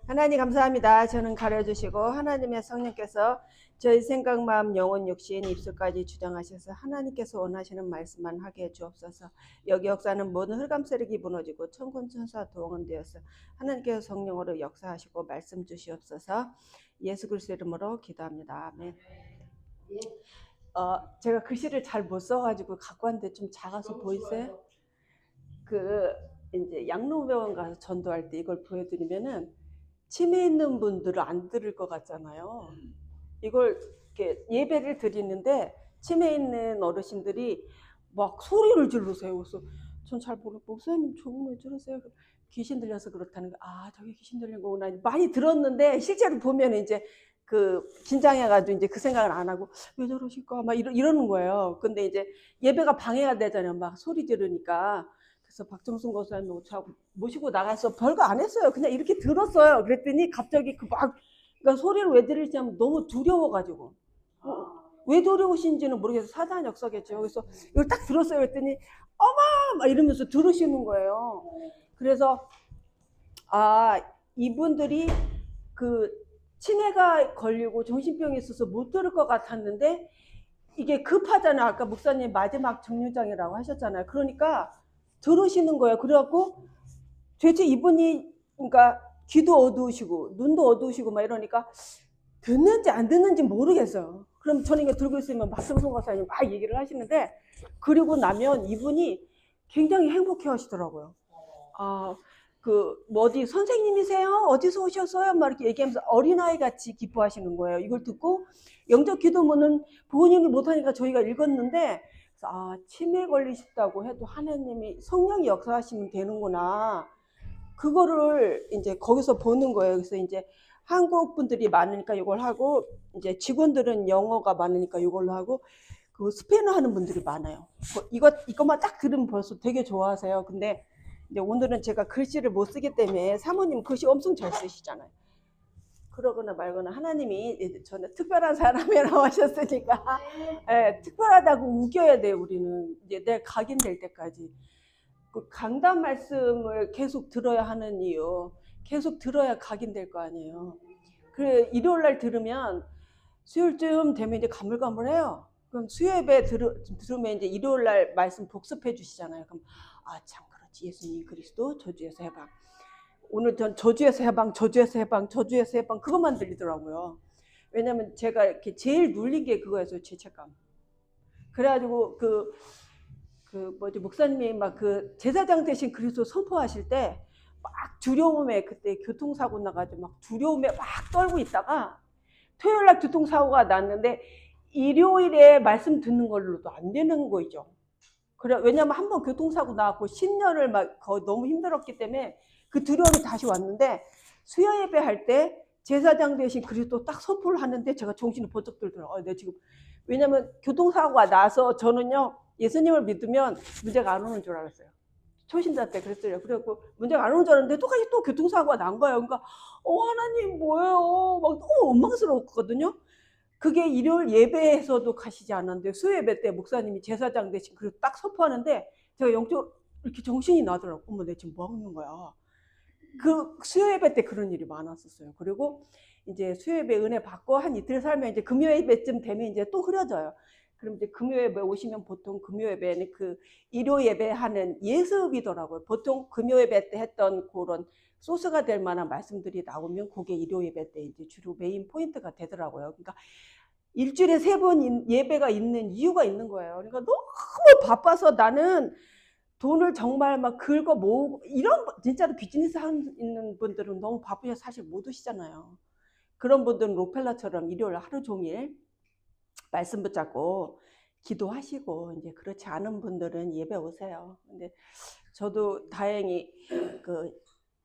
하나님 감사합니다. 저는 가려주시고 하나님의 성령께서 저희 생각, 마음, 영혼, 육신, 입술까지 주장하셔서 하나님께서 원하시는 말씀만 하게 해 주옵소서. 여기 역사는 모든 흑암세력이 무너지고 천군 천사 동원되어서 하나님께서 성령으로 역사하시고 말씀 주시옵소서. 예수 그리스도 이름으로 기도합니다. 아멘. 제가 글씨를 잘 못 써가지고 갖고 왔는데 좀 작아서 보이세요? 그 이제 양로병원 가서 전도할 때 이걸 보여드리면은 치매 있는 분들은 안 들을 것 같잖아요. 이걸 이렇게 예배를 드리는데 치매 있는 어르신들이 막 소리를 지르세요. 그래서 전 잘 모르고 목사님 조금 왜 저러세요? 귀신 들려서 그렇다는 거. 아, 저게 귀신 들린 거구나. 많이 들었는데 실제로 보면 이제 그 긴장해가지고 이제 그 생각을 안 하고 왜 저러실까 막 이러는 거예요. 근데 이제 예배가 방해가 되잖아요. 막 소리 지르니까. 그래서 박정순 고사님 모시고 나가서 별거 안 했어요. 그냥 이렇게 들었어요. 그랬더니 갑자기 그러니까 소리를 왜 지르지 하면 너무 두려워가지고. 왜 두려우신지는 모르겠어요. 사단 역사겠죠. 그래서 이걸 딱 들었어요. 그랬더니 어마! 막 이러면서 들으시는 거예요. 그래서 이분들이 그 치매가 걸리고 정신병이 있어서 못 들을 것 같았는데 이게 급하잖아요. 아까 목사님 마지막 정류장이라고 하셨잖아요. 그러니까 들으시는 거예요. 그래갖고 도대체 이분이 그러니까 귀도 어두우시고 눈도 어두우시고 막 이러니까 듣는지 안 듣는지 모르겠어요. 그럼 저는 이거 들고 있으면 박성성 박사님 막 얘기를 하시는데 그리고 나면 이분이 굉장히 행복해 하시더라고요. 어디 선생님이세요? 어디서 오셨어요? 막 이렇게 얘기하면서 어린아이 같이 기뻐하시는 거예요. 이걸 듣고 영적 기도문은 부모님이 못하니까 저희가 읽었는데 치매 걸리셨다고 해도 하나님이 성령이 역사하시면 되는구나. 그거를 이제 거기서 보는 거예요. 그래서 이제 한국 분들이 많으니까 이걸 하고 이제 직원들은 영어가 많으니까 이걸로 하고 그 스페인어 하는 분들이 많아요. 이것만 딱 들으면 벌써 되게 좋아하세요. 근데 이제 오늘은 제가 글씨를 못 쓰기 때문에 사모님 글씨 엄청 잘 쓰시잖아요. 그러거나 말거나 하나님이 저는 특별한 사람이라고 하셨으니까 특별하다고 우겨야 돼요. 우리는 이제 내가 각인될 때까지. 그 강단 말씀을 계속 들어야 하는 이유, 계속 들어야 각인될 거 아니에요. 그래 일요일 날 들으면 수요일쯤 되면 이제 가물가물해요. 그럼 수요예배 들으면 이제 일요일 날 말씀 복습해 주시잖아요. 그럼 참 그렇지. 예수님 그리스도 저주에서 해방. 오늘 전 저주에서 해방, 저주에서 해방, 저주에서 해방 그것만 들리더라고요. 왜냐면 제가 이렇게 제일 눌린 게 그거였어요. 죄책감. 그래가지고 목사님이 막 그 제사장 대신 그리스도 선포하실 때 막 두려움에 그때 교통사고 나가지고 막 두려움에 막 떨고 있다가 토요일 날 교통사고가 났는데 일요일에 말씀 듣는 걸로도 안 되는 거죠. 그래, 왜냐면 한번 교통사고 나고 10년을 막 너무 힘들었기 때문에 그 두려움이 다시 왔는데 수요 예배 할 때 제사장 대신 그리스도 딱 선포를 하는데 제가 정신이 번쩍 들더라고요. 내가 지금 왜냐면 교통사고가 나서 저는요 예수님을 믿으면 문제가 안 오는 줄 알았어요. 초신자 때 그랬어요. 그래갖고 문제가 안 오는 줄 알았는데 똑같이 또 교통사고가 난 거예요. 그러니까 하나님 뭐예요? 막 너무 원망스러웠거든요. 그게 일요일 예배에서도 가시지 않았는데 수요 예배 때 목사님이 제사장 대신 그리고 딱 선포하는데 제가 영적 이렇게 정신이 나더라고. 어머, 내 지금 뭐 하는 거야? 그 수요 예배 때 그런 일이 많았었어요. 그리고 이제 수요 예배 은혜 받고 한 이틀 살면 이제 금요 예배쯤 되면 이제 또 흐려져요. 그럼 이제 금요 예배 오시면 보통 금요 예배는 그 일요 예배 하는 예습이더라고요. 보통 금요 예배 때 했던 그런 소스가 될 만한 말씀들이 나오면 그게 일요 예배 때 이제 주로 메인 포인트가 되더라고요. 그러니까 일주일에 3번 예배가 있는 이유가 있는 거예요. 그러니까 너무 바빠서 나는 돈을 정말 막 긁어 모으고 이런 진짜로 비즈니스 하는 분들은 너무 바쁘셔서 사실 못 오시잖아요. 그런 분들은 록펠라처럼 일요일 하루 종일 말씀 붙잡고 기도하시고 이제 그렇지 않은 분들은 예배 오세요. 근데 저도 다행히 그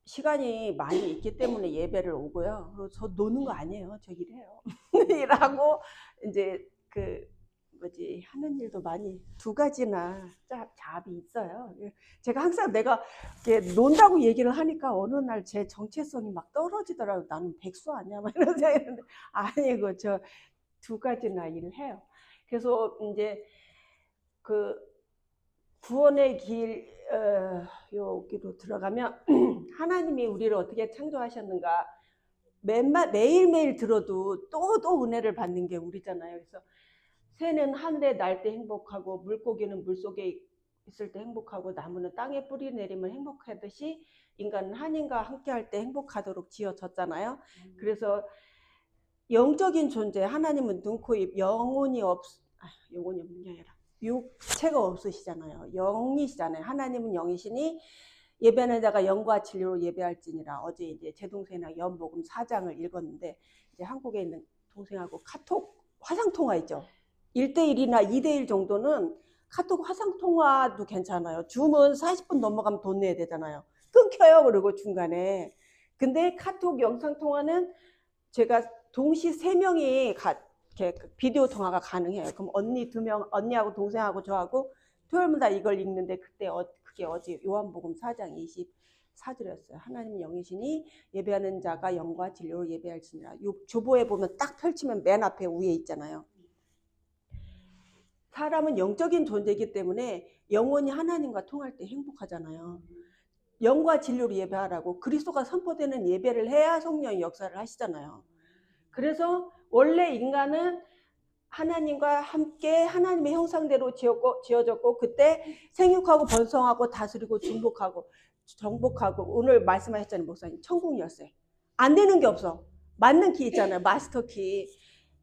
시간이 많이 있기 때문에 예배를 오고요. 그리고 저 노는 거 아니에요. 저 일해요. 일하고 이제 하는 일도 많이 두 가지나 잡이 있어요. 제가 항상 내가 이렇게 논다고 얘기를 하니까 어느 날 제 정체성이 막 떨어지더라고요. 나는 백수 아니야? 막 이런 생각이 했는데 아니고 저 두 가지나 일을 해요. 그래서 이제 그 구원의 길 여기로 들어가면 하나님이 우리를 어떻게 창조하셨는가 매일매일 들어도 또 은혜를 받는 게 우리잖아요. 그래서 새는 하늘에 날 때 행복하고 물고기는 물속에 있을 때 행복하고 나무는 땅에 뿌리 내리면 행복하듯이 인간은 하나님과 함께할 때 행복하도록 지어졌잖아요. 그래서 영적인 존재, 하나님은 눈, 코, 입, 영혼이 없는 게 아니라 육체가 없으시잖아요. 영이시잖아요. 하나님은 영이시니 예배하는 자가 영과 진리로 예배할지니라. 어제 이제 제 동생이랑 연복음 4장을 읽었는데, 이제 한국에 있는 동생하고 카톡 화상통화 있죠. 1대1이나 2대1 정도는 카톡 화상통화도 괜찮아요. 줌은 40분 넘어가면 돈 내야 되잖아요. 끊겨요. 그리고 중간에. 근데 카톡 영상통화는 제가 동시 3명이 비디오 통화가 가능해요. 그럼 언니 2명, 언니하고 동생하고 저하고 토요일마다 이걸 읽는데, 그게 어제 요한복음 4장 24절이었어요. 하나님 영이시니 예배하는 자가 영과 진리로 예배할지니라. 조보에 보면 딱 펼치면 맨 앞에 위에 있잖아요. 사람은 영적인 존재이기 때문에 영혼이 하나님과 통할 때 행복하잖아요. 영과 진리로 예배하라고 그리스도가 선포되는 예배를 해야 성령이 역사를 하시잖아요. 그래서 원래 인간은 하나님과 함께 하나님의 형상대로 지어졌고 그때 생육하고 번성하고 다스리고 정복하고 오늘 말씀하셨잖아요. 목사님, 천국 열쇠 안 되는 게 없어. 맞는 키 있잖아요. 마스터 키.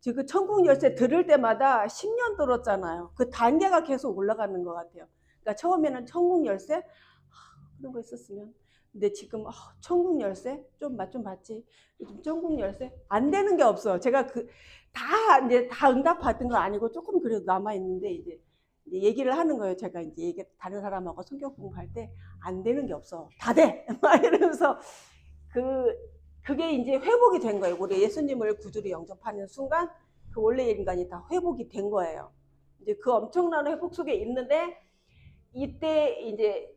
그 천국 열쇠 들을 때마다 10년 들었잖아요. 그 단계가 계속 올라가는 것 같아요. 그러니까 처음에는 천국 열쇠 그런 거 있었으면, 근데 지금 천국 열쇠 좀 맛 좀 봤지. 요즘 천국 열쇠 안 되는 게 없어. 제가 이제 다 응답 받은 거 아니고 조금 그래도 남아 있는데 이제 얘기를 하는 거예요. 제가 이제 다른 사람하고 성경 공부할 때 안 되는 게 없어. 다 돼. 막 이러면서 그게 이제 회복이 된 거예요. 우리 예수님을 구주로 영접하는 순간 그 원래의 인간이 다 회복이 된 거예요. 이제 그 엄청난 회복 속에 있는데, 이때 이제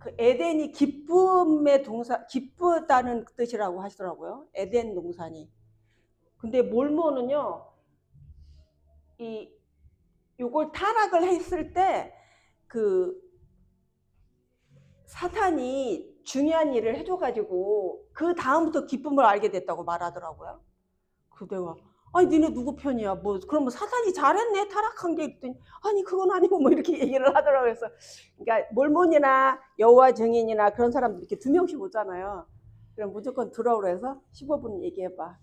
그 에덴이 기쁨의 동사, 기쁘다는 뜻이라고 하시더라고요. 에덴 동산이. 근데 몰모는요, 요걸 타락을 했을 때 그 사탄이 중요한 일을 해줘가지고 그 다음부터 기쁨을 알게 됐다고 말하더라고요. 그 내가 아니 니네 누구 편이야? 그럼 사탄이 잘했네 타락한 게 있더니 아니 그건 아니고 이렇게 얘기를 하더라고요. 그래서 그러니까 몰몬이나 여호와 증인이나 그런 사람들 이렇게 2명씩 오잖아요. 그럼 무조건 들어오라 해서 15분 얘기해봐.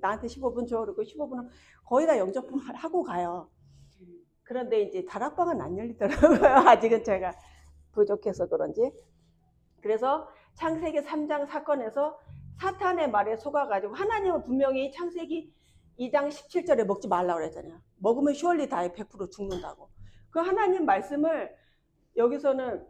나한테 15분 줘. 그리고 15분은 거의 다 영접하고 가요. 그런데 이제 다락방은 안 열리더라고요. 아직은 제가 부족해서 그런지. 그래서 창세기 3장 사건에서 사탄의 말에 속아가지고, 하나님은 분명히 창세기 2장 17절에 먹지 말라고 그랬잖아요. 먹으면 surely die 100% 죽는다고. 그 하나님 말씀을 여기서는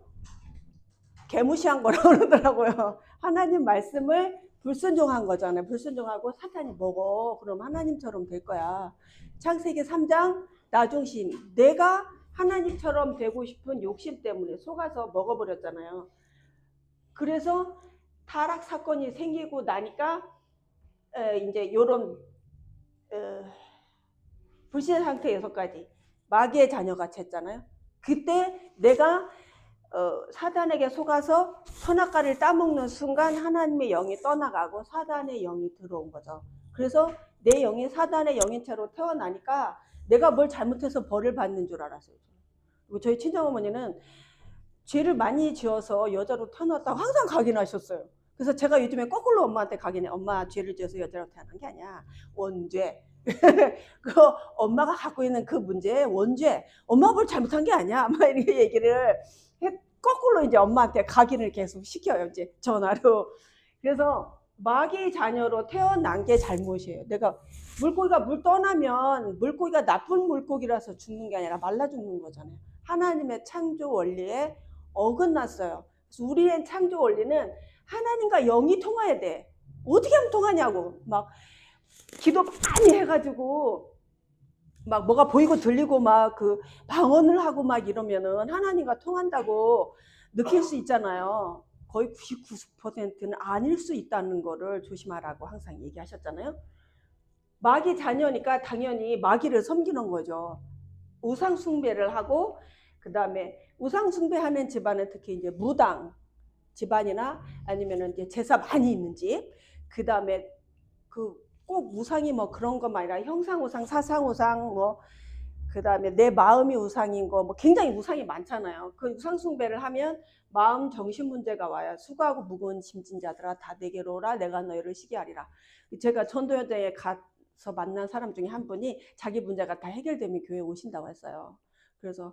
개무시한 거라고 그러더라고요. 하나님 말씀을 불순종한 거잖아요. 불순종하고 사탄이 먹어. 그럼 하나님처럼 될 거야. 창세기 3장 나중심. 내가 하나님처럼 되고 싶은 욕심 때문에 속아서 먹어버렸잖아요. 그래서 타락 사건이 생기고 나니까 이제 요런 불신 상태 6가지 마귀의 자녀가 됐잖아요. 그때 내가 사단에게 속아서 선악과를 따먹는 순간 하나님의 영이 떠나가고 사단의 영이 들어온 거죠. 그래서 내 영이 사단의 영인 채로 태어나니까 내가 뭘 잘못해서 벌을 받는 줄 알았어요. 그리고 저희 친정어머니는 죄를 많이 지어서 여자로 태어났다고 항상 각인하셨어요. 그래서 제가 요즘에 거꾸로 엄마한테 각인해. 엄마, 죄를 지어서 여자로 태어난 게 아니야. 원죄. 그 엄마가 갖고 있는 그 문제, 원죄. 엄마가 뭘 잘못한 게 아니야. 막 이렇게 얘기를 거꾸로 이제 엄마한테 각인을 계속 시켜요. 이제 전화로. 그래서 마귀의 자녀로 태어난 게 잘못이에요. 내가 물고기가 물 떠나면 물고기가 나쁜 물고기라서 죽는 게 아니라 말라 죽는 거잖아요. 하나님의 창조 원리에 어긋났어요. 그래서 우리의 창조 원리는 하나님과 영이 통해야 돼. 어떻게 하면 통하냐고. 막 기도 많이 해가지고 막 뭐가 보이고 들리고 막 그 방언을 하고 막 이러면은 하나님과 통한다고 느낄 수 있잖아요. 거의 99%는 아닐 수 있다는 거를 조심하라고 항상 얘기하셨잖아요. 마귀 자녀니까 당연히 마귀를 섬기는 거죠. 우상 숭배를 하고, 그 다음에 우상 숭배하는 집안은 특히 이제 무당 집안이나 아니면은 이제 제사 많이 있는 집, 그 다음에 그 꼭 우상이 뭐 그런 것만 아니라 형상우상, 사상우상, 뭐 그다음에 내 마음이 우상인 거, 뭐 굉장히 우상이 많잖아요. 그 우상 숭배를 하면 마음 정신 문제가 와요. 수고하고 무거운 짐진 자들아 다 내게로 오라 내가 너희를 쉬게 하리라. 제가 전도여대에 가서 만난 사람 중에 한 분이 자기 문제가 다 해결되면 교회에 오신다고 했어요. 그래서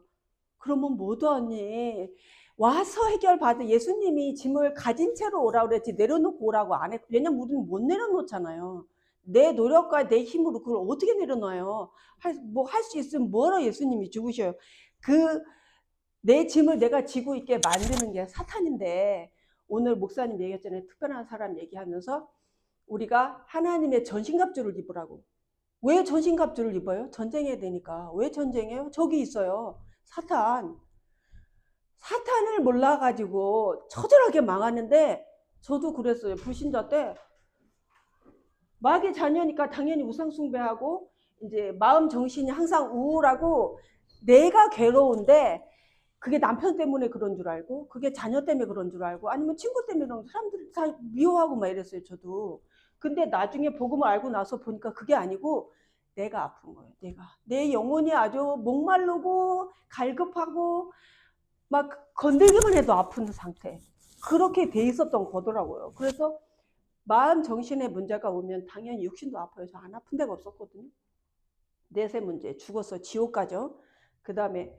그러면 뭐도 언니 와서 해결받은 예수님이 짐을 가진 채로 오라고 그랬지 내려놓고 오라고 안 했고, 왜냐면 우리는 못 내려놓잖아요. 내 노력과 내 힘으로 그걸 어떻게 내려놔요? 뭐 할 수 있으면 뭐로 예수님이 죽으셔요. 그 내 짐을 내가 지고 있게 만드는 게 사탄인데, 오늘 목사님 얘기했잖아요. 특별한 사람 얘기하면서 우리가 하나님의 전신갑주를 입으라고. 왜 전신갑주를 입어요? 전쟁해야 되니까. 왜 전쟁해요? 적이 있어요. 사탄. 사탄을 몰라가지고 처절하게 망하는데, 저도 그랬어요. 불신자 때 마귀 자녀니까 당연히 우상숭배하고 이제 마음 정신이 항상 우울하고 내가 괴로운데, 그게 남편 때문에 그런 줄 알고 그게 자녀 때문에 그런 줄 알고 아니면 친구 때문에 그런, 사람들이 다 미워하고 막 이랬어요. 저도. 근데 나중에 복음을 알고 나서 보니까 그게 아니고 내가 아픈 거예요. 내 영혼이 아주 목마르고 갈급하고 막 건들기만 해도 아픈 상태, 그렇게 돼 있었던 거더라고요. 그래서 마음 정신의 문제가 오면 당연히 육신도 아파요. 저 안 아픈 데가 없었거든요. 내세 문제, 죽어서 지옥 가죠. 그 다음에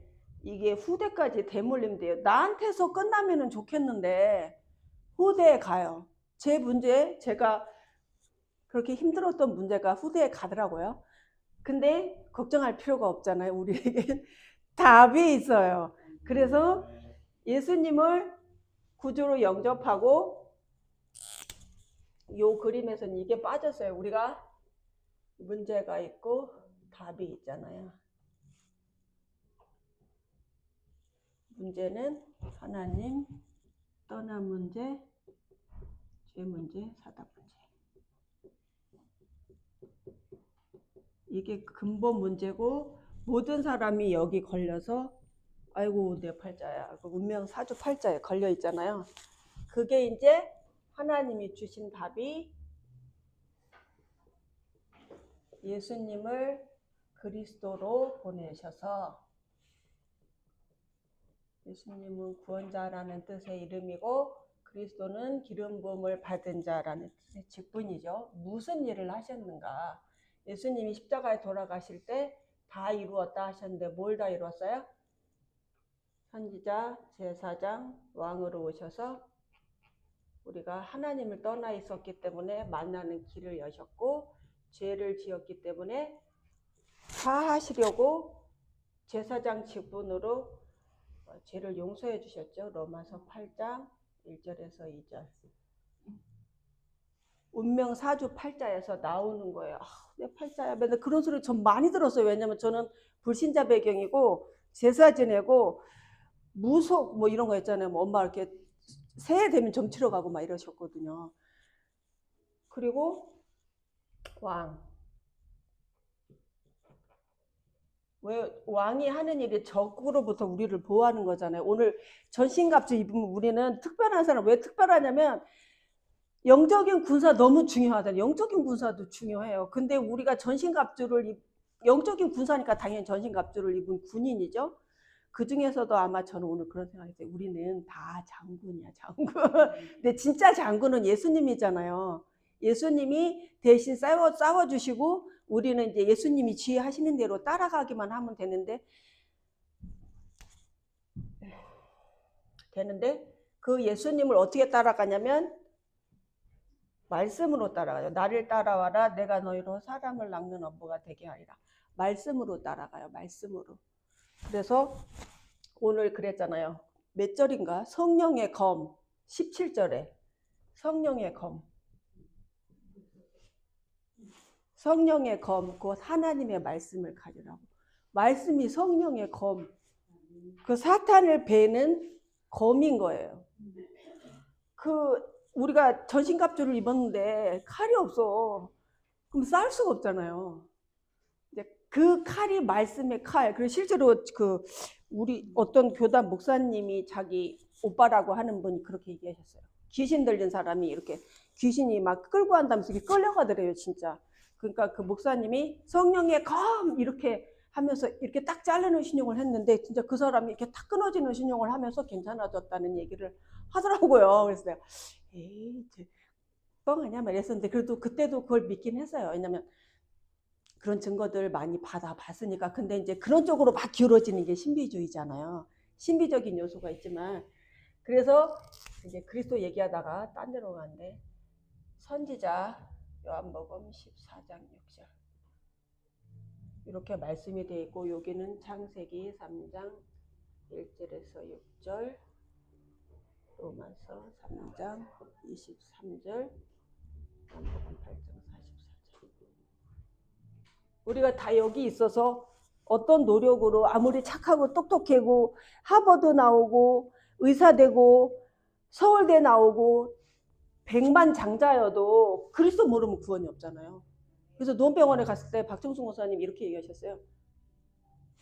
이게 후대까지 대물림 돼요. 나한테서 끝나면은 좋겠는데 후대에 가요. 제 문제, 제가 그렇게 힘들었던 문제가 후대에 가더라고요. 근데 걱정할 필요가 없잖아요. 우리에겐 답이 있어요. 그래서 예수님을 구주로 영접하고, 요 그림에서는 이게 빠졌어요. 우리가 문제가 있고 답이 있잖아요. 문제는 하나님, 떠난 문제, 죄 문제, 사단 문제. 이게 근본 문제고, 모든 사람이 여기 걸려서 아이고 내 팔자야, 운명 사주 팔자에 걸려 있잖아요. 그게 이제 하나님이 주신 답이 예수님을 그리스도로 보내셔서, 예수님은 구원자라는 뜻의 이름이고 그리스도는 기름 부음을 받은 자라는 뜻의 직분이죠. 무슨 일을 하셨는가? 예수님이 십자가에 돌아가실 때 다 이루었다 하셨는데 뭘 다 이루었어요? 선지자, 제사장, 왕으로 오셔서 우리가 하나님을 떠나 있었기 때문에 만나는 길을 여셨고, 죄를 지었기 때문에 사하시려고 제사장 직분으로 죄를 용서해 주셨죠. 로마서 8장 1절에서 2절. 운명 사주 팔자에서 나오는 거예요. 내 팔자야. 맨날 그런 소리 전 많이 들었어요. 왜냐면 저는 불신자 배경이고 제사 지내고 무속 뭐 이런 거 있잖아요. 뭐 엄마 이렇게 새해 되면 점 치러 가고 막 이러셨거든요. 그리고 왕. 왜 왕이 하는 일이 적으로부터 우리를 보호하는 거잖아요. 오늘 전신갑주 입으면 우리는 특별한 사람, 왜 특별하냐면 영적인 군사 너무 중요하다. 영적인 군사도 중요해요. 근데 우리가 전신갑주를 영적인 군사니까 당연히 전신갑주를 입은 군인이죠. 그 중에서도 아마 저는 오늘 그런 생각했어요. 우리는 다 장군이야, 장군. 근데 진짜 장군은 예수님이잖아요. 예수님이 대신 싸워주시고 우리는 이제 예수님이 지휘하시는 대로 따라가기만 하면 되는데 그 예수님을 어떻게 따라가냐면 말씀으로 따라가요. 나를 따라와라. 내가 너희로 사람을 낚는 어부가 되게 하리라. 말씀으로 따라가요. 말씀으로. 그래서 오늘 그랬잖아요. 몇 절인가? 성령의 검. 17절에 성령의 검. 성령의 검, 곧 하나님의 말씀을 가지라고. 말씀이 성령의 검. 그 사탄을 베는 검인 거예요. 우리가 전신갑주를 입었는데 칼이 없어. 그럼 쌀 수가 없잖아요. 그 칼이 말씀의 칼. 그리고 실제로 우리 어떤 교단 목사님이 자기 오빠라고 하는 분이 그렇게 얘기하셨어요. 귀신 들린 사람이 이렇게 귀신이 막 끌고 간다면서 이렇게 끌려가더래요, 진짜. 그러니까 그 목사님이 성령의 검 이렇게 하면서 이렇게 딱 자르는 신용을 했는데 진짜 그 사람이 이렇게 탁 끊어지는 신용을 하면서 괜찮아졌다는 얘기를 하더라고요. 그래서 내가 에이 뻥 아니야 말했었는데 그래도 그때도 그걸 믿긴 했어요. 왜냐면 그런 증거들 많이 받아봤으니까. 근데 이제 그런 쪽으로 막 기울어지는 게 신비주의잖아요. 신비적인 요소가 있지만. 그래서 이제 그리스도 얘기하다가 딴 데로 가는데 선지자 요한복음 14장 6절 이렇게 말씀이 되어 있고, 여기는 창세기 3장 1절에서 6절, 로마서 3장 23절, 요한복음 8장 44절. 우리가 다 여기 있어서 어떤 노력으로 아무리 착하고 똑똑하고 하버드 나오고 의사 되고 서울대 나오고 백만장자여도 그리스도 모르면 구원이 없잖아요. 그래서 노원병원에 갔을 때 박정숙 목사님 이렇게 얘기하셨어요.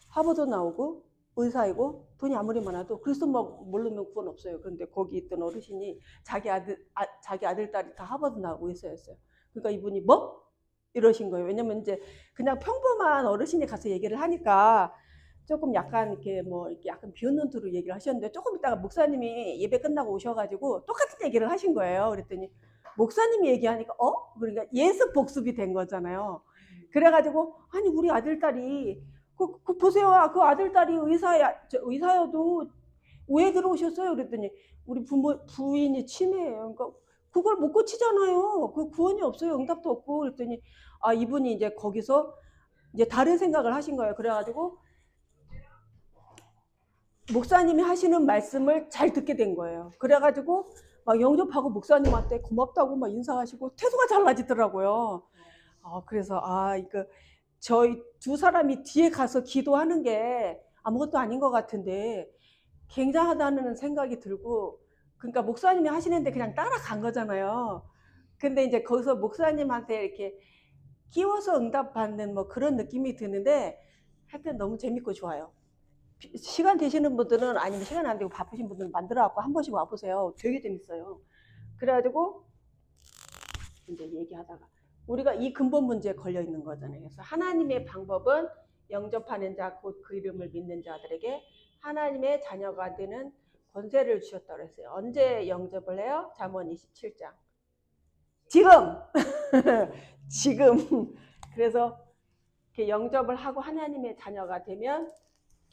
하버드 나오고 의사이고 돈이 아무리 많아도 그리스도 모르면 구원 없어요. 그런데 거기 있던 어르신이 자기 아들 딸이 다 하버드 나오고 의사였어요. 그러니까 이분이 뭐? 이러신 거예요. 왜냐면 이제 그냥 평범한 어르신이 가서 얘기를 하니까 조금 약간 이렇게 이렇게 약간 비웃는 투로 얘기를 하셨는데, 조금 있다가 목사님이 예배 끝나고 오셔가지고 똑같은 얘기를 하신 거예요. 그랬더니 목사님이 얘기하니까 그러니까 예습 복습이 된 거잖아요. 그래가지고 아니 우리 아들 딸이 그 보세요. 그 아들 딸이 의사여도 왜 들어오셨어요? 그랬더니 우리 부인이 치매예요. 그러니까 그걸 못 고치잖아요. 그 구원이 없어요. 응답도 없고. 그랬더니 이분이 이제 거기서 이제 다른 생각을 하신 거예요. 그래가지고 목사님이 하시는 말씀을 잘 듣게 된 거예요. 그래가지고 막 영접하고 목사님한테 고맙다고 막 인사하시고 태도가 달라지더라고요. 그래서 이거 저희 두 사람이 뒤에 가서 기도하는 게 아무것도 아닌 것 같은데 굉장하다는 생각이 들고, 그러니까 목사님이 하시는데 그냥 따라간 거잖아요. 근데 이제 거기서 목사님한테 이렇게 끼워서 응답받는 그런 느낌이 드는데 하여튼 너무 재밌고 좋아요. 시간 되시는 분들은, 아니면 시간 안 되고 바쁘신 분들은 만들어갖고 한 번씩 와보세요. 되게 재밌어요. 그래가지고 이제 얘기하다가 우리가 이 근본 문제에 걸려 있는 거잖아요. 그래서 하나님의 방법은 영접하는 자, 곧 그 이름을 믿는 자들에게 하나님의 자녀가 되는 권세를 주셨다고 했어요. 언제 영접을 해요? 잠언 27장. 지금! 지금! 그래서 이렇게 영접을 하고 하나님의 자녀가 되면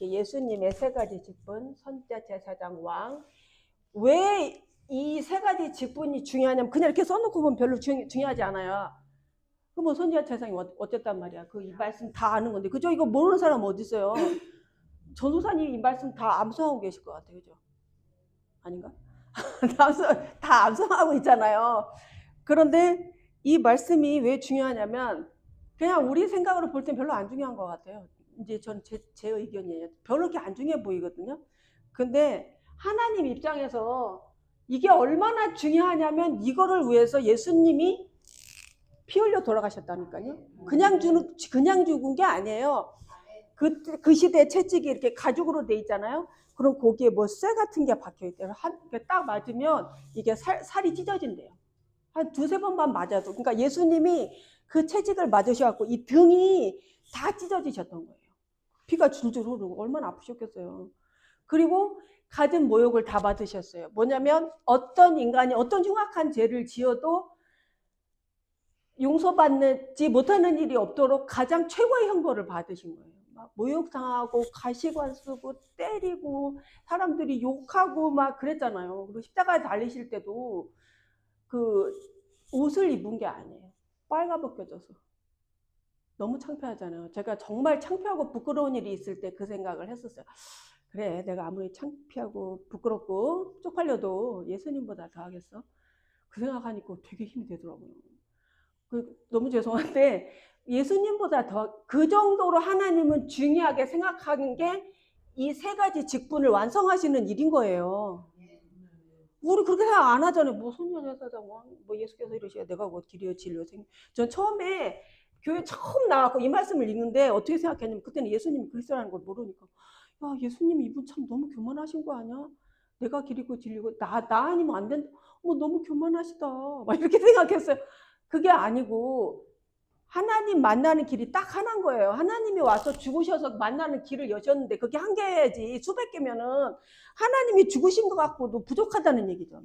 예수님의 세 가지 직분, 선지자, 제사장, 왕. 왜 이 세 가지 직분이 중요하냐면 그냥 이렇게 써놓고 보면 별로 중요하지 않아요. 그럼 선지자, 제사장이 어쨌단 말이야. 이 말씀 다 아는 건데. 그죠? 이거 모르는 사람 어디 있어요? 전도사님 이 말씀 다 암송하고 계실 것 같아요. 그죠? 아닌가? 다 암송하고 있잖아요. 그런데 이 말씀이 왜 중요하냐면 그냥 우리 생각으로 볼 땐 별로 안 중요한 것 같아요. 이제 전 제 의견이에요. 별로 그렇게 안 중요해 보이거든요. 근데 하나님 입장에서 이게 얼마나 중요하냐면 이거를 위해서 예수님이 피 흘려 돌아가셨다니까요. 그냥 죽은 게 아니에요. 그 시대에 채찍이 이렇게 가죽으로 돼 있잖아요. 그럼 거기에 쇠 같은 게 박혀 있대요. 딱 맞으면 이게 살이 찢어진대요. 한 두세 번만 맞아도. 그러니까 예수님이 그 채찍을 맞으셔갖고 이 등이 다 찢어지셨던 거예요. 피가 줄줄 흐르고 얼마나 아프셨겠어요. 그리고 갖은 모욕을 다 받으셨어요. 뭐냐면 어떤 인간이 어떤 흉악한 죄를 지어도 용서받지 못하는 일이 없도록 가장 최고의 형벌을 받으신 거예요. 막 모욕당하고 가시관 쓰고 때리고 사람들이 욕하고 막 그랬잖아요. 그리고 십자가에 달리실 때도 그 옷을 입은 게 아니에요. 빨가벗겨져서. 너무 창피하잖아요. 제가 정말 창피하고 부끄러운 일이 있을 때 그 생각을 했었어요. 그래, 내가 아무리 창피하고 부끄럽고 쪽팔려도 예수님보다 더 하겠어? 그 생각하니까 되게 힘이 되더라고요. 너무 죄송한데 예수님보다 더 그 정도로 하나님은 중요하게 생각하는 게 이 세 가지 직분을 완성하시는 일인 거예요. 우리 그렇게 생각 안 하잖아요. 선지자, 제사장, 왕, 예수께서 이러시야 내가 길이요 진리요 생명. 전 처음에 교회 처음 나왔고 이 말씀을 읽는데 어떻게 생각했냐면 그때는 예수님이 그리스도라는 걸 모르니까 야 예수님 이분 참 너무 교만하신 거 아니야? 내가 길이고 진리고 나 아니면 안 된다. 너무 교만하시다. 막 이렇게 생각했어요. 그게 아니고 하나님 만나는 길이 딱 하나인 거예요. 하나님이 와서 죽으셔서 만나는 길을 여셨는데 그게 한 개지 수백 개면은 하나님이 죽으신 것 같고도 부족하다는 얘기잖아.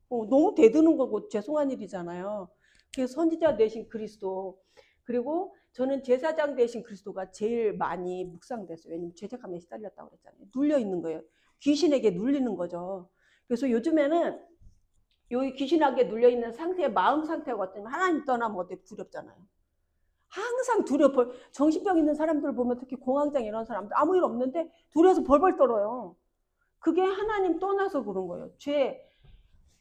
너무 대드는 거고 죄송한 일이잖아요. 그래서 선지자 되신 그리스도, 그리고 저는 제사장 되신 그리스도가 제일 많이 묵상됐어요. 왜냐면 죄책감에 시달렸다고 그랬잖아요. 눌려 있는 거예요. 귀신에게 눌리는 거죠. 그래서 요즘에는 이 귀신에게 눌려 있는 상태의 마음 상태가 어떠냐면 하나님 떠나면 어때 두렵잖아요. 항상 두려워. 정신병 있는 사람들 보면 특히 공황장 이런 사람들 아무 일 없는데 두려워서 벌벌 떨어요. 그게 하나님 떠나서 그런 거예요.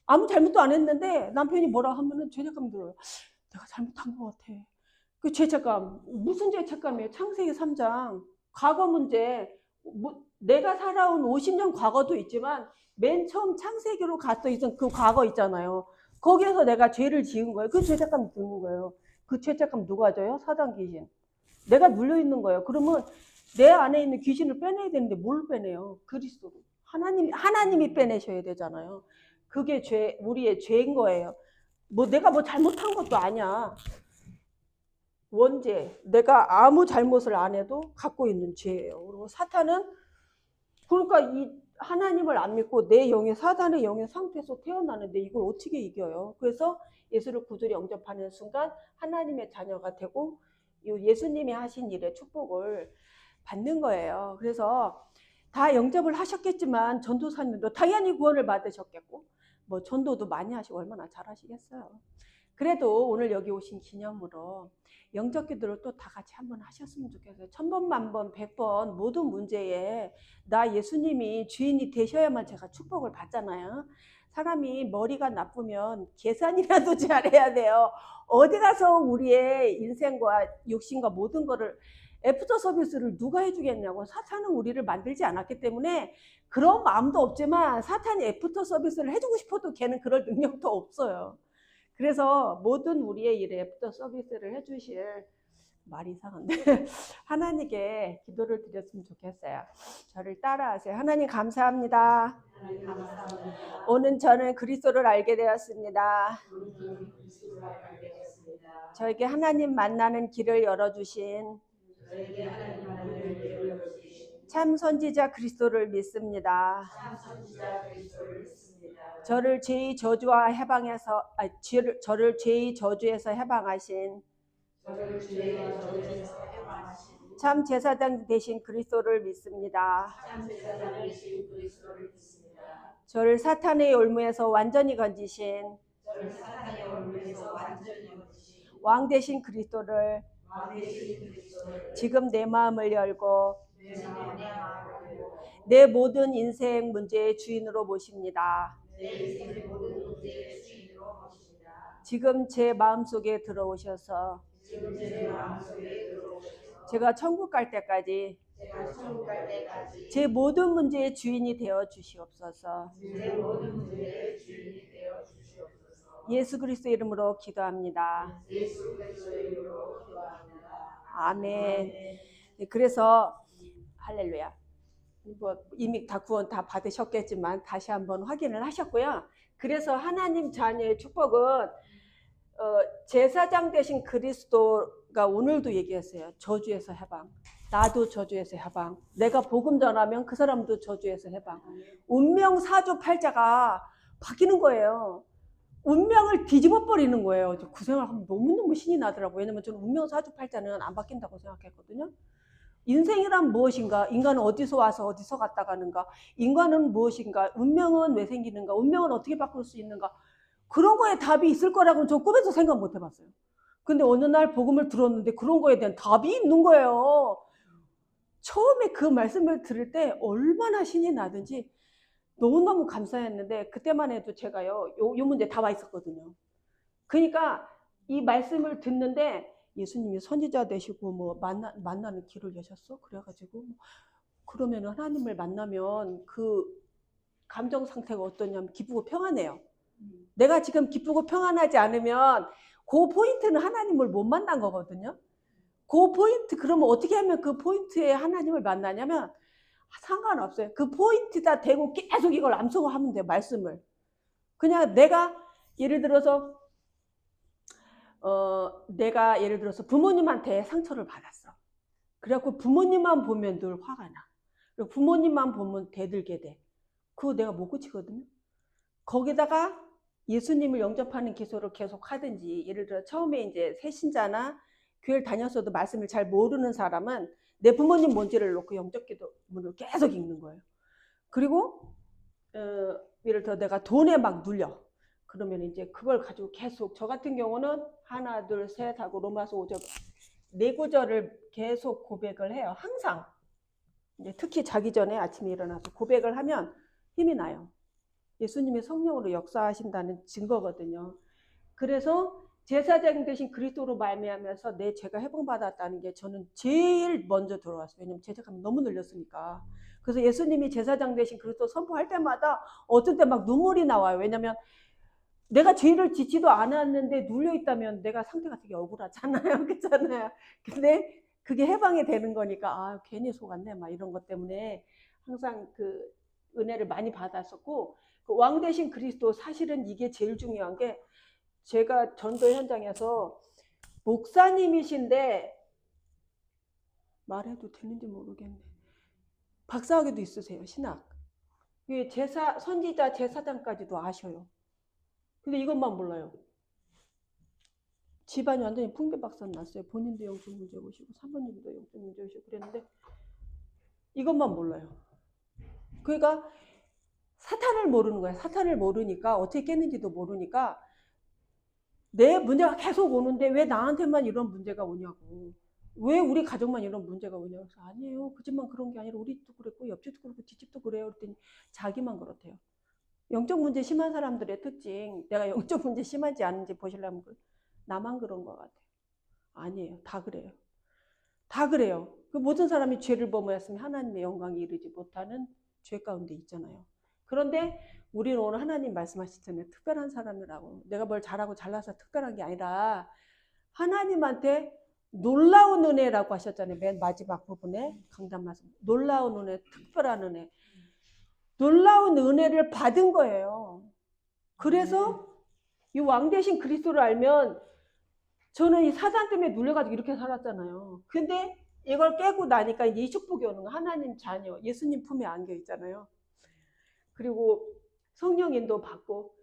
아무 잘못도 안 했는데 남편이 뭐라 하면은 죄책감 들어요. 내가 잘못한 것 같아. 그 죄책감, 무슨 죄책감이에요? 창세기 3장 과거 문제. 내가 살아온 50년 과거도 있지만 맨 처음 창세기로 갔어 있던 그 과거 있잖아요. 거기에서 내가 죄를 지은 거예요. 그 죄책감이 드는 거예요. 그 죄책감 누가 져요? 사단 귀신. 내가 눌려 있는 거예요. 그러면 내 안에 있는 귀신을 빼내야 되는데 뭘 빼내요? 그리스도로. 하나님이 빼내셔야 되잖아요. 그게 우리의 죄인 거예요. 내가 잘못한 것도 아니야. 원죄. 내가 아무 잘못을 안 해도 갖고 있는 죄예요. 그리고 사탄은 그러니까 이 하나님을 안 믿고 내 영의 사단의 영의 상태에서 태어나는데 이걸 어떻게 이겨요? 그래서 예수를 구주로 영접하는 순간 하나님의 자녀가 되고 예수님이 하신 일의 축복을 받는 거예요. 그래서 다 영접을 하셨겠지만 전도사님도 당연히 구원을 받으셨겠고 전도도 많이 하시고 얼마나 잘하시겠어요. 그래도 오늘 여기 오신 기념으로 영접 기도를 또 다 같이 한번 하셨으면 좋겠어요. 1000번, 만번, 100번 모든 문제에 나 예수님이 주인이 되셔야만 제가 축복을 받잖아요. 사람이 머리가 나쁘면 계산이라도 잘해야 돼요. 어디 가서 우리의 인생과 욕심과 모든 거를 애프터 서비스를 누가 해주겠냐고. 사탄은 우리를 만들지 않았기 때문에 그런 마음도 없지만 사탄이 애프터 서비스를 해주고 싶어도 걔는 그럴 능력도 없어요. 그래서 모든 우리의 일에 애프터 서비스를 해주실, 말이 이상한데 하나님께 기도를 드렸으면 좋겠어요. 저를 따라하세요. 하나님 감사합니다. 오늘 저는 그리스도를 알게 되었습니다. 저에게 하나님 만나는 길을 열어주신 참 선지자 그리스도를 믿습니다. 저를 죄의 저주와 해방해서 저를 죄의 저주에서 해방하신 참 제사장 되신 그리스도를 믿습니다. 저를 사탄의 올무에서 완전히 건지신 왕 되신 그리스도를 지금 내 마음을 열고 내 모든 인생 문제의 주인으로 모십니다. 지금 제 마음속에 들어오셔서 제가 천국 갈 때까지 제 모든 문제의 주인이 되어 주시옵소서. 예수 그리스도 이름으로 기도합니다. 아멘. 그래서 할렐루야. 이미 다 구원 다 받으셨겠지만 다시 한번 확인을 하셨고요. 그래서 하나님 자녀의 축복은 제사장 되신 그리스도가 오늘도 얘기했어요. 저주에서 해방. 나도 저주에서 해방. 내가 복음 전하면 그 사람도 저주에서 해방. 운명 사주팔자가 바뀌는 거예요. 운명을 뒤집어 버리는 거예요. 그 생각하면 너무너무 신이 나더라고요. 왜냐면 저는 운명 사주팔자는 안 바뀐다고 생각했거든요. 인생이란 무엇인가? 인간은 어디서 와서 어디서 갔다 가는가? 인간은 무엇인가? 운명은 왜 생기는가? 운명은 어떻게 바꿀 수 있는가? 그런 거에 답이 있을 거라고는 저 꿈에도 생각 못 해봤어요. 근데 어느 날 복음을 들었는데 그런 거에 대한 답이 있는 거예요. 처음에 그 말씀을 들을 때 얼마나 신이 나든지 너무너무 감사했는데 그때만 해도 제가요 요 문제 다 와 있었거든요. 그러니까 이 말씀을 듣는데 예수님이 선지자 되시고 만나는 길을 여셨어? 그래가지고 그러면 하나님을 만나면 그 감정 상태가 어떠냐면 기쁘고 평안해요. 내가 지금 기쁘고 평안하지 않으면 그 포인트는 하나님을 못 만난 거거든요. 그 포인트, 그러면 어떻게 하면 그 포인트에 하나님을 만나냐면 상관없어요. 그 포인트다 대고 계속 이걸 암송하면 돼요. 말씀을. 그냥 내가 예를 들어서 부모님한테 상처를 받았어. 그래갖고 부모님만 보면 늘 화가 나. 그리고 부모님만 보면 대들게 돼. 그거 내가 못 고치거든요. 거기다가 예수님을 영접하는 기도를 계속 하든지, 예를 들어 처음에 이제 새신자나 교회를 다녔어도 말씀을 잘 모르는 사람은 내 부모님 뭔지를 놓고 영접 기도문을 계속 읽는 거예요. 그리고 예를 들어 내가 돈에 막 눌려. 그러면 이제 그걸 가지고 계속, 저 같은 경우는 하나 둘 셋 하고 로마서 5절 4구절을 계속 고백을 해요. 항상. 이제 특히 자기 전에 아침에 일어나서 고백을 하면 힘이 나요. 예수님이 성령으로 역사하신다는 증거거든요. 그래서 제사장 대신 그리스도로 말미암아서 내 죄가 해봉받았다는 게 저는 제일 먼저 들어왔어요. 왜냐면 죄책감이 너무 늘렸으니까. 그래서 예수님이 제사장 대신 그리스도 선포할 때마다 어떤 때 막 눈물이 나와요. 왜냐면 내가 죄를 짓지도 않았는데 눌려있다면 내가 상태가 되게 억울하잖아요. 그렇잖아요. 근데 그게 해방이 되는 거니까 아 괜히 속았네 막 이런 것 때문에 항상 그 은혜를 많이 받았었고, 그 왕 대신 그리스도, 사실은 이게 제일 중요한 게, 제가 전도 현장에서 목사님이신데 말해도 되는지 모르겠네. 박사학위도 있으세요. 신학. 선지자 제사장까지도 아셔요. 근데 이것만 몰라요. 집안이 완전히 풍비박산 났어요. 본인도 영적 문제 오시고 사모님도 영적 문제 오시고 그랬는데 이것만 몰라요. 그러니까 사탄을 모르는 거예요. 사탄을 모르니까 어떻게 깼는지도 모르니까 내 문제가 계속 오는데 왜 나한테만 이런 문제가 오냐고. 왜 우리 가족만 이런 문제가 오냐고. 그래서 아니에요. 그 집만 그런 게 아니라 우리 집도 그랬고 옆집도 그렇고 뒷집도 그래요. 그랬더니 자기만 그렇대요. 영적 문제 심한 사람들의 특징, 내가 영적 문제 심하지 않은지 보시려면 나만 그런 것 같아요. 아니에요. 다 그래요. 다 그래요. 그 모든 사람이 죄를 범하였으면 하나님의 영광에 이르지 못하는 죄 가운데 있잖아요. 그런데 우리는 오늘 하나님 말씀하시잖아요. 특별한 사람이라고. 내가 뭘 잘하고 잘나서 특별한 게 아니라 하나님한테 놀라운 은혜라고 하셨잖아요. 맨 마지막 부분에 강단 말씀. 놀라운 은혜, 특별한 은혜. 놀라운 은혜를 받은 거예요. 그래서 이 왕 대신 그리스도를 알면, 저는 이 사단 때문에 눌려가지고 이렇게 살았잖아요. 근데 이걸 깨고 나니까 이제 이 축복이 오는 거. 하나님 자녀, 예수님 품에 안겨 있잖아요. 그리고 성령 인도 받고,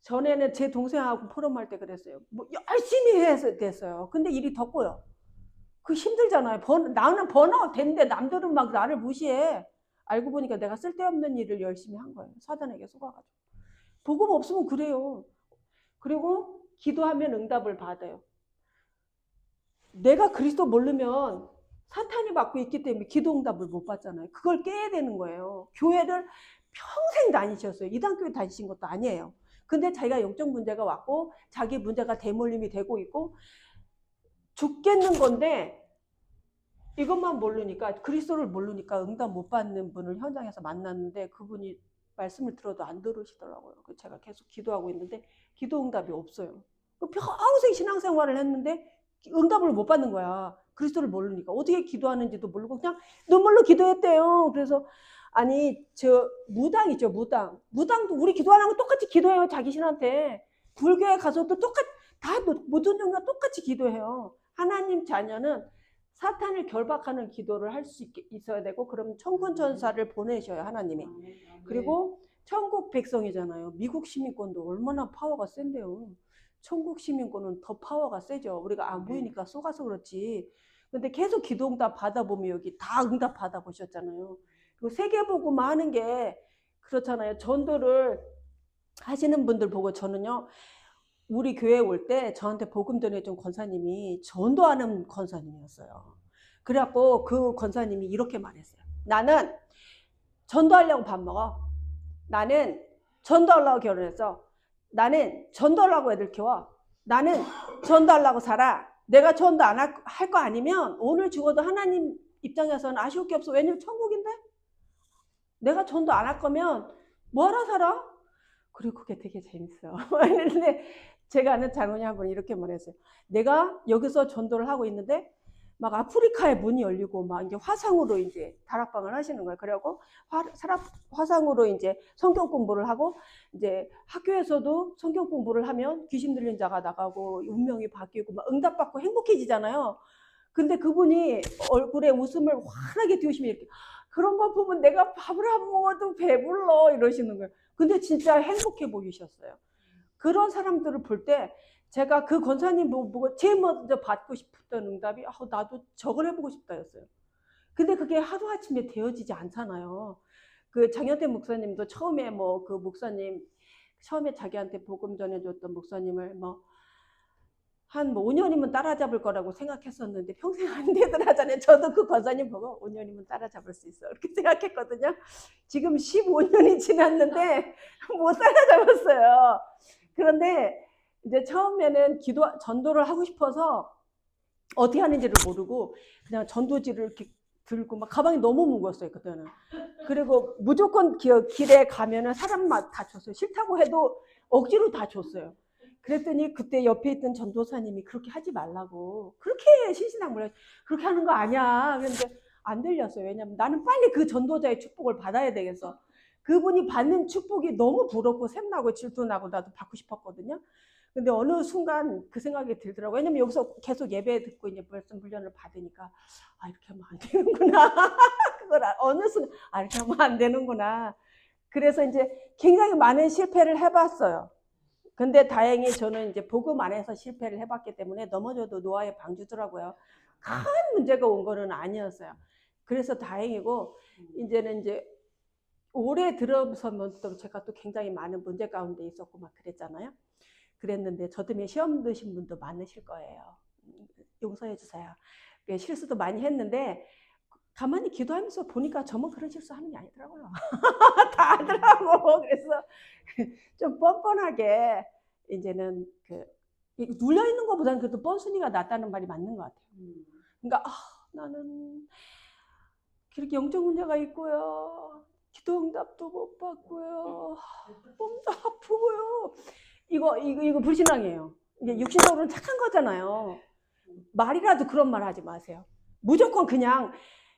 전에는 제 동생하고 포럼할 때 그랬어요. 뭐 열심히 해서 됐어요. 근데 일이 더 꼬여. 그 힘들잖아요. 나는 번아웃 됐는데 남들은 막 나를 무시해. 알고 보니까 내가 쓸데없는 일을 열심히 한 거예요. 사단에게 속아가지고. 복음 없으면 그래요. 그리고 기도하면 응답을 받아요. 내가 그리스도 모르면 사탄이 맡고 있기 때문에 기도 응답을 못 받잖아요. 그걸 깨야 되는 거예요. 교회를 평생 다니셨어요. 이단교회 다니신 것도 아니에요. 근데 자기가 영적 문제가 왔고 자기 문제가 대물림이 되고 있고 죽겠는 건데, 이것만 모르니까, 그리스도를 모르니까 응답 못 받는 분을 현장에서 만났는데 그분이 말씀을 들어도 안 들으시더라고요. 제가 계속 기도하고 있는데 기도 응답이 없어요. 평생 신앙생활을 했는데 응답을 못 받는 거야. 그리스도를 모르니까. 어떻게 기도하는지도 모르고 그냥 눈물로 기도했대요. 그래서 아니 저 무당 있죠. 무당도 우리 기도하는 거 똑같이 기도해요. 자기 신한테. 불교에 가서도 똑같이 다 모든 종교가 똑같이 기도해요. 하나님 자녀는 사탄을 결박하는 기도를 할 수 있어야 되고, 그럼 천군 천사를 보내셔요. 하나님이. 그리고 천국 백성이잖아요. 미국 시민권도 얼마나 파워가 센데요. 천국 시민권은 더 파워가 세죠. 우리가 안 보이니까 속아서 그렇지. 근데 계속 기도 응답 받아보면 여기 다 응답 받아보셨잖아요. 그리고 세계복음 하는 게 그렇잖아요. 전도를 하시는 분들 보고, 저는요 우리 교회 올 때 저한테 복음 전해준 권사님이 전도하는 권사님이었어요. 그래갖고 그 권사님이 이렇게 말했어요. 나는 전도하려고 밥 먹어. 나는 전도하려고 결혼했어. 나는 전도하려고 애들 키워. 나는 전도하려고 살아. 내가 전도 안 할 거 아니면 오늘 죽어도 하나님 입장에서는 아쉬울 게 없어. 왜냐면 천국인데? 내가 전도 안 할 거면 뭐하러 살아? 그리고 그게 되게 재밌어. 근데 제가 아는 장로님 한 분 이렇게 말했어요. 내가 여기서 전도를 하고 있는데 막 아프리카의 문이 열리고 막 이제 화상으로 이제 다락방을 하시는 거예요. 그리고 화상으로 이제 성경 공부를 하고 이제 학교에서도 성경 공부를 하면 귀신 들린 자가 나가고 운명이 바뀌고 막 응답받고 행복해지잖아요. 근데 그분이 얼굴에 웃음을 환하게 띄우시면 이렇게 그런 거 보면 내가 밥을 안 먹어도 배불러 이러시는 거예요. 근데 진짜 행복해 보이셨어요. 그런 사람들을 볼 때 제가 그 권사님 보고 제일 먼저 받고 싶었던 응답이 나도 저걸 해보고 싶다였어요. 근데 그게 하루아침에 되어지지 않잖아요. 그 장현태 목사님도 처음에 뭐 그 목사님 처음에 자기한테 복음 전해줬던 목사님을 뭐 한 5년이면 따라잡을 거라고 생각했었는데 평생 안 되더라잖아요. 저도 그 권사님 보고 5년이면 따라잡을 수 있어 이렇게 생각했거든요. 지금 15년이 지났는데 못 따라잡았어요. 그런데 이제 처음에는 전도를 하고 싶어서 어떻게 하는지를 모르고 그냥 전도지를 이렇게 들고 막 가방이 너무 무거웠어요 그때는. 그리고 무조건 길에 가면은 사람만 다 줬어요. 싫다고 해도 억지로 다 줬어요. 그랬더니 그때 옆에 있던 전도사님이 그렇게 하지 말라고 그렇게 신신당부를 그렇게 하는 거 아니야. 그런데 안 들렸어요. 왜냐면 나는 빨리 그 전도자의 축복을 받아야 되겠어. 그분이 받는 축복이 너무 부럽고 샘나고 질투나고 나도 받고 싶었거든요. 근데 어느 순간 그 생각이 들더라고요. 왜냐면 여기서 계속 예배 듣고 이제 말씀 훈련을 받으니까 이렇게 하면 안 되는구나. 그걸 어느 순간 이렇게 하면 안 되는구나. 그래서 이제 굉장히 많은 실패를 해봤어요. 근데 다행히 저는 이제 복음 안에서 실패를 해봤기 때문에 넘어져도 노아의 방주더라고요. 큰 문제가 온 거는 아니었어요. 그래서 다행이고 이제는 이제 올해 들어서면서 제가 또 굉장히 많은 문제 가운데 있었고 막 그랬잖아요. 그랬는데 저 때문에 시험 드신 분도 많으실 거예요. 용서해 주세요. 실수도 많이 했는데 가만히 기도하면서 보니까 저만 그런 실수하는 게 아니더라고요. 다 하더라고. 그래서 좀 뻔뻔하게 이제는 눌려 있는 것보다는 그래도 뻔순이가 낫다는 말이 맞는 것 같아요. 그러니까 나는 그렇게 영적 문제가 있고요. 기도 응답도 못 받고요. 몸도 아프고요. 이거 불신앙이에요. 이게 육신적으로는 착한 거잖아요. 말이라도 그런 말 하지 마세요. 무조건 그냥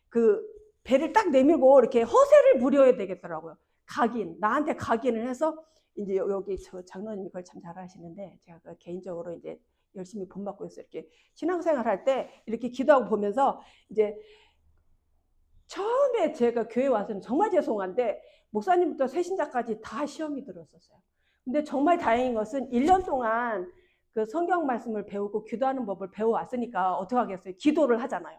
그 배를 딱 내밀고 이렇게 허세를 부려야 되겠더라고요. 나한테 각인을 해서 이제 여기 저 장로님이 그걸 참 잘하시는데 제가 개인적으로 이제 열심히 본받고 있어요. 이렇게 신앙생활 할 때 이렇게 기도하고 보면서 이제 처음에 제가 교회 와서는 정말 죄송한데 목사님부터 새신자까지 다 시험이 들었었어요. 근데 정말 다행인 것은 1년 동안 그 성경 말씀을 배우고 기도하는 법을 배워왔으니까 어떡하겠어요. 기도를 하잖아요.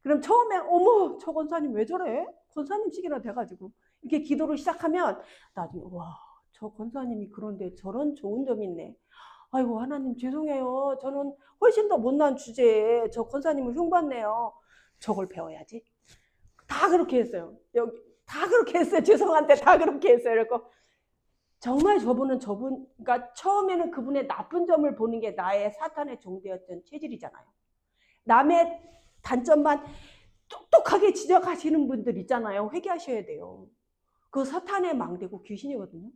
그럼 처음에 어머 저 권사님 왜 저래? 권사님식이나 돼가지고 이렇게 기도를 시작하면 나중에 와 저 권사님이 그런데 저런 좋은 점이 있네. 아이고 하나님 죄송해요. 저는 훨씬 더 못난 주제에 저 권사님을 흉봤네요. 저걸 배워야지. 다 그렇게 했어요. 다 그렇게 했어요. 죄송한데 다 그렇게 했어요. 그리고 정말 그러니까 처음에는 그분의 나쁜 점을 보는 게 나의 사탄의 종되었던 체질이잖아요. 남의 단점만 똑똑하게 지적하시는 분들 있잖아요. 회개하셔야 돼요. 그거 사탄의 망대고 귀신이거든요.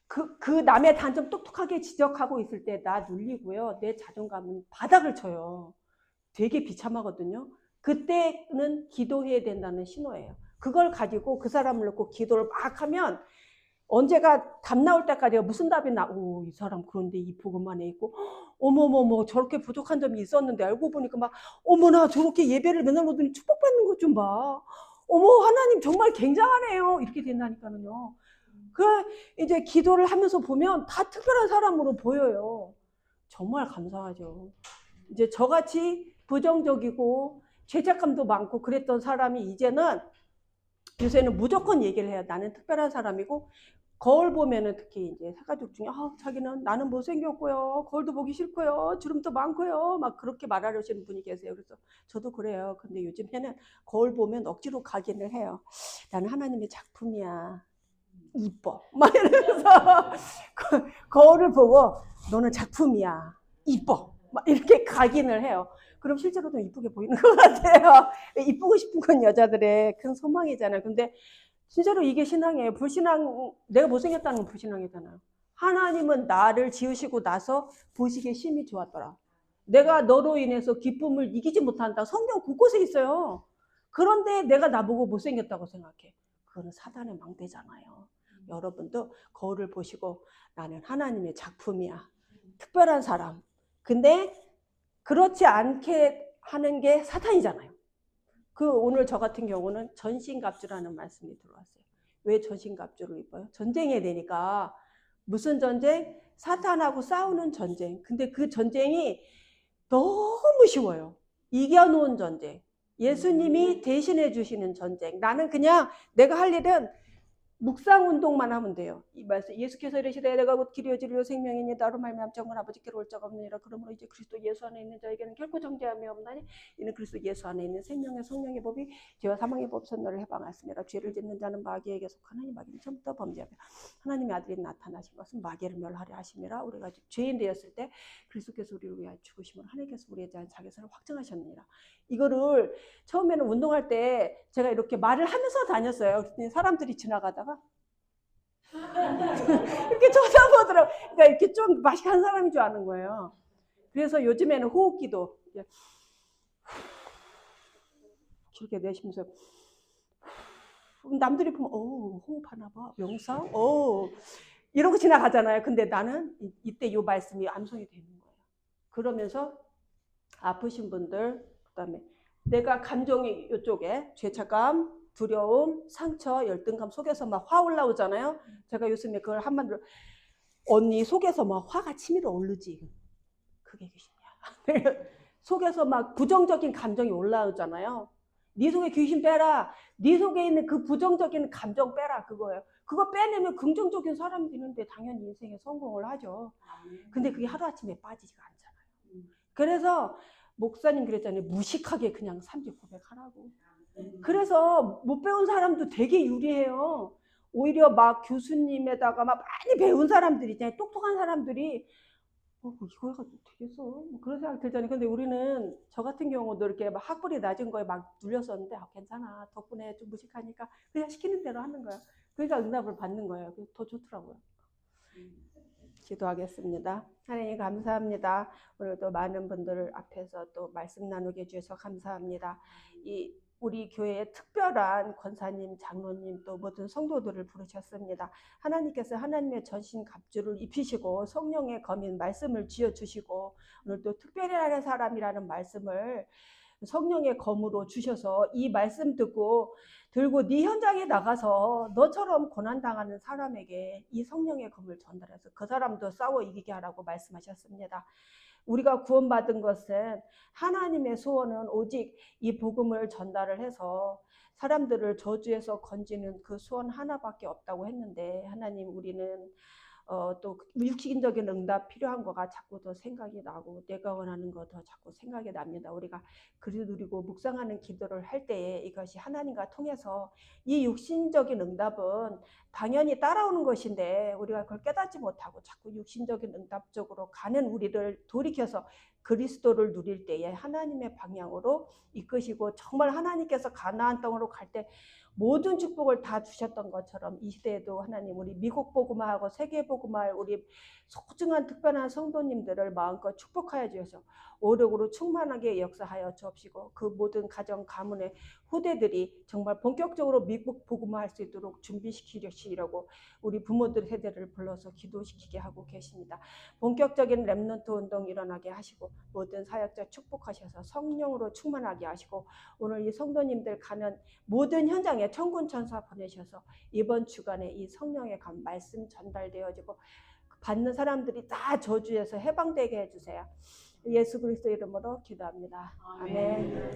그 남의 단점 똑똑하게 지적하고 있을 때 나 눌리고요. 내 자존감은 바닥을 쳐요. 되게 비참하거든요. 그때는 기도해야 된다는 신호예요. 그걸 가지고 그 사람을 놓고 기도를 막 하면 언제가 답 나올 때까지 무슨 답이 이 사람 그런데 이 복음 안에 있고 어머머머 저렇게 부족한 점이 있었는데 알고 보니까 막 어머나 저렇게 예배를 맨날 오더니 축복받는 것 좀 봐. 어머 하나님 정말 굉장하네요. 이렇게 된다니까요. 이제 기도를 하면서 보면 다 특별한 사람으로 보여요. 정말 감사하죠. 이제 저같이 부정적이고 죄책감도 많고 그랬던 사람이 이제는 요새는 무조건 얘기를 해요. 나는 특별한 사람이고 거울 보면은 특히 이제 사가족 중에 자기는 나는 못생겼고요. 거울도 보기 싫고요. 주름도 많고요. 막 그렇게 말하려시는 분이 계세요. 그래서 저도 그래요. 근데 요즘에는 거울 보면 억지로 각인을 해요. 나는 하나님의 작품이야. 이뻐. 막 이러면서 거울을 보고 너는 작품이야. 이뻐. 막 이렇게 각인을 해요. 그럼 실제로 좀 이쁘게 보이는 것 같아요. 이쁘고 싶은 건 여자들의 큰 소망이잖아요. 근데 진짜로 이게 신앙이에요. 내가 못생겼다는 건 불신앙이잖아요. 하나님은 나를 지으시고 나서 보시기에 심히 좋았더라. 내가 너로 인해서 기쁨을 이기지 못한다. 성경 곳곳에 있어요. 그런데 내가 나보고 못생겼다고 생각해. 그거는 사단의 망대잖아요. 여러분도 거울을 보시고 나는 하나님의 작품이야. 특별한 사람. 근데 그렇지 않게 하는 게 사탄이잖아요. 오늘 저 같은 경우는 전신갑주라는 말씀이 들어왔어요. 왜 전신갑주를 입어요? 전쟁해야 되니까. 무슨 전쟁? 사탄하고 싸우는 전쟁. 근데 그 전쟁이 너무 쉬워요. 이겨놓은 전쟁. 예수님이 대신해 주시는 전쟁. 나는 그냥 내가 할 일은 묵상 운동만 하면 돼요. 이 말씀 예수께서 이르시되 내가 곧 길이요 진리요 생명이니 나로 말미암아 정말 아버지께로 올 자가 없느니라. 그러므로 이제 그리스도 예수 안에 있는 자에게는 결코 정죄함이 없나니 이는 그리스도 예수 안에 있는 생명의 성령의 법이 죄와 사망의 법에서 너를 해방하였습니다. 죄를 짓는 자는 마귀에게 속하나니 마귀는 처음부터 범죄하며 하나님의 아들이 나타나신 것은 마귀를 멸하려 하심이라. 우리가 죄인 되었을 때 그리스도께서 우리를 위하여 죽으심으로 하나님께서 우리에 대한 자기선을 확증하셨느니라. 이거를 처음에는 운동할 때 제가 이렇게 말을 하면서 다녔어요. 사람들이 지나가다가 이렇게 쳐다보더라고. 그러니까 이렇게 좀 맛있게 사람인 줄 아는 거예요. 그래서 요즘에는 호흡기도 길게 내쉬면서 남들이 보면 호흡하나 봐. 명상? 이러고 지나가잖아요. 근데 나는 이때 이 말씀이 암송이 되는 거예요. 그러면서 아프신 분들, 그다음에 내가 감정이 이쪽에 죄책감, 두려움, 상처, 열등감 속에서 막 화 올라오잖아요. 제가 요즘에 그걸 한마디로 언니 속에서 막 화가 치밀어 오르지. 그게 귀신이야. 속에서 막 부정적인 감정이 올라오잖아요. 네 속에 귀신 빼라. 네 속에 있는 그 부정적인 감정 빼라. 그거예요. 그거 빼내면 긍정적인 사람이 되는데 당연히 인생에 성공을 하죠. 근데 그게 하루아침에 빠지지가 않잖아요. 그래서 목사님 그랬잖아요. 무식하게 그냥 3주 고백하라고. 그래서 못 배운 사람도 되게 유리해요. 오히려 막 교수님에다가 막 많이 배운 사람들이 있잖아요. 똑똑한 사람들이 이거 해가지고 되겠어? 뭐 그런 생각 들잖아요. 근데 우리는 저 같은 경우도 이렇게 막 학벌이 낮은 거에 막 눌렸었는데 괜찮아. 덕분에 좀 무식하니까 그냥 시키는 대로 하는 거야. 그러니까 응답을 받는 거예요. 더 좋더라고요. 기도하겠습니다. 하나님 감사합니다. 오늘도 많은 분들 앞에서 또 말씀 나누게 해주셔서 감사합니다. 우리 교회에 특별한 권사님, 장로님 또 모든 성도들을 부르셨습니다. 하나님께서 하나님의 전신 갑주를 입히시고 성령의 검인 말씀을 지어주시고 오늘도 특별한 사람이라는 말씀을 성령의 검으로 주셔서 이 말씀 들고 네 현장에 나가서 너처럼 고난당하는 사람에게 이 성령의 검을 전달해서 그 사람도 싸워 이기게 하라고 말씀하셨습니다. 우리가 구원받은 것은 하나님의 소원은 오직 이 복음을 전달을 해서 사람들을 저주에서 건지는 그 소원 하나밖에 없다고 했는데 하나님 우리는 또 육신적인 응답 필요한 거가 자꾸 더 생각이 나고 내가 원하는 거 더 자꾸 생각이 납니다. 우리가 그리 누리고 묵상하는 기도를 할 때에 이것이 하나님과 통해서 이 육신적인 응답은 당연히 따라오는 것인데 우리가 그걸 깨닫지 못하고 자꾸 육신적인 응답 쪽으로 가는 우리를 돌이켜서 그리스도를 누릴 때에 하나님의 방향으로 이끄시고 정말 하나님께서 가나안 땅으로 갈 때 모든 축복을 다 주셨던 것처럼 이 시대에도 하나님 우리 미국 복음화하고 세계 복음화할 우리 소중한 특별한 성도님들을 마음껏 축복하여 주셔서 오력으로 충만하게 역사하여 주옵시고 그 모든 가정 가문의 후대들이 정말 본격적으로 미국 복음화할 수 있도록 준비시키려고 우리 부모들 세대를 불러서 기도시키게 하고 계십니다. 본격적인 렘넌트 운동 일어나게 하시고 모든 사역자 축복하셔서 성령으로 충만하게 하시고 오늘 이 성도님들 가는 모든 현장에 천군 천사 보내셔서 이번 주간에 이 성령의 말씀 전달되어지고 받는 사람들이 다 저주에서 해방되게 해주세요. 예수 그리스도 이름으로 기도합니다. 아멘.